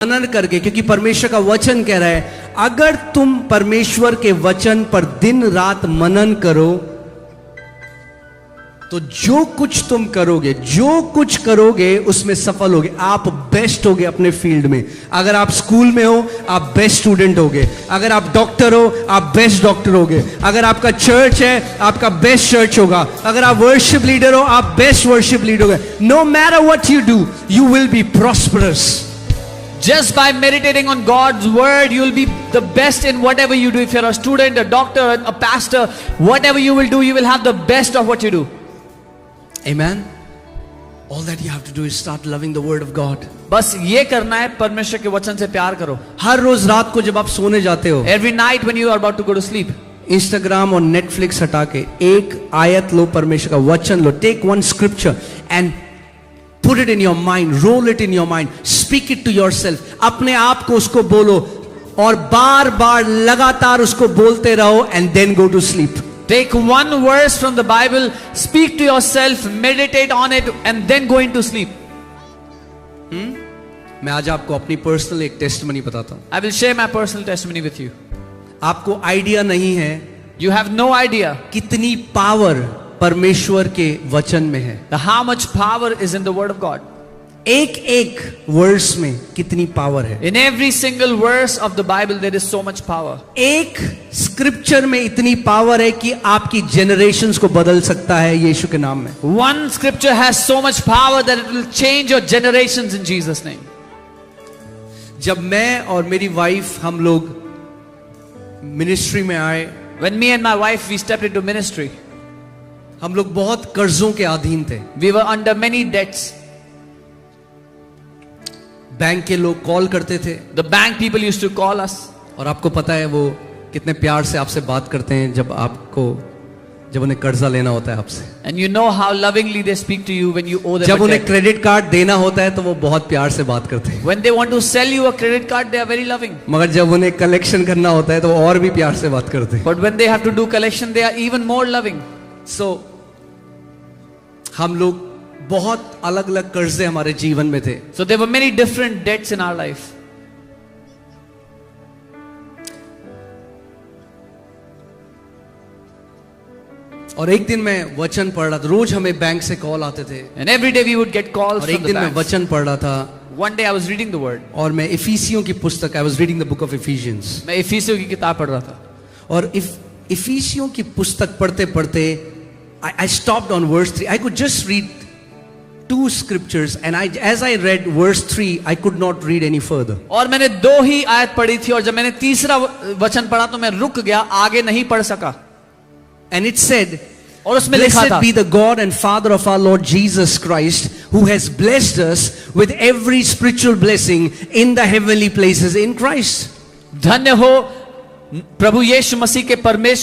मनन करके, क्योंकि परमेश्वर का वचन कह रहा है अगर तुम परमेश्वर के वचन पर दिन रात मनन करो तो जो कुछ तुम करोगे, जो कुछ करोगे उसमें सफल होगे। आप बेस्ट होगे अपने फील्ड में। अगर आप स्कूल में हो आप बेस्ट स्टूडेंट होगे, अगर आप डॉक्टर हो आप बेस्ट डॉक्टर होगे, अगर आपका चर्च है आपका बेस्ट चर्च होगा, अगर आप वर्शिप लीडर हो आप बेस्ट वर्शिप लीडर होगे। No matter what you do you will be prosperous. Just by meditating on God's word, you will be the best in whatever you do. If you're a student, a doctor, a pastor, whatever you will do, you will have the best of what you do. Amen. All that you have to do is start loving the word of God. बस ये करना है, परमेश्वर के वचन से प्यार करो। हर रोज रात को जब आप सोने जाते हो, Every night when you are about to go to sleep, Instagram और नेटफ्लिक्स हटा के एक आयत लो, परमेश्वर का वचन लो। Take one scripture and put it in your mind, roll it in your mind, speak it to yourself. अपने आप को उसको बोलो और बार बार लगातार उसको बोलते रहो and then go to sleep. take one verse from the Bible, speak to yourself, meditate on it, and then go into sleep. मैं आज आपको अपनी पर्सनल एक टेस्टिमनी बताता हूं। I will share my personal testimony with you. आपको idea नहीं है You have no idea कितनी पावर परमेश्वर के वचन में है। how much power is in the word of God. एक एक वर्स में कितनी पावर है। In every single verse of the Bible there is so much power. एक स्क्रिप्चर में इतनी पावर है कि आपकी जनरेशंस को बदल सकता है यीशु के नाम में। One scripture has so much power that it will change your generations in Jesus name. जब मैं और मेरी वाइफ हम लोग मिनिस्ट्री में आए, When me and my wife we stepped into ministry, हम लोग बहुत कर्जों के अधीन थे। we were under many debts. Bank के लोग कॉल करते थे The bank people used to call us. और आपको पता है वो कितने प्यार से आपसे बात करते हैं जब उन्हें कर्जा लेना होता है आपसे। And you know how lovingly they speak to you when you owe them जब a उन्हें debt. क्रेडिट कार्ड देना होता है तो वो बहुत प्यार से बात करते हैं, When they want to sell you a credit card, they are very loving. मगर जब उन्हें कलेक्शन करना होता है तो वो और भी प्यार से बात करते हैं। But when they have to do collection, they are even more loving. So हम लोग बहुत अलग अलग कर्जे हमारे जीवन में थे। So there were many different debts in our life. और एक दिन मैं वचन पढ़ रहा था, रोज हमें बैंक से कॉल आते थे And every day we would get calls और एक from the दिन मैं banks. वचन पढ़ रहा था One day I was reading the word. और मैं इफिसियों की पुस्तक, I was reading the book of efficiency, मैं इफिसियों की किताब पढ़ रहा था और इफिसियों की पुस्तक पढ़ते पढ़ते I stopped on verse 3. I could just read two scriptures and as I read verse 3 I could not read any further. और मैंने दो ही आयत पढ़ी थी और जब मैंने तीसरा वचन पढ़ा तो मैं रुक गया, आगे नहीं पढ़ सका। And it said, और उसमें लिखा था, Blessed be the God and Father of our Lord Jesus Christ, who has blessed us with every spiritual blessing in the heavenly places in Christ. धन्य हो प्रभु यीशु मसीह के परमेश्वर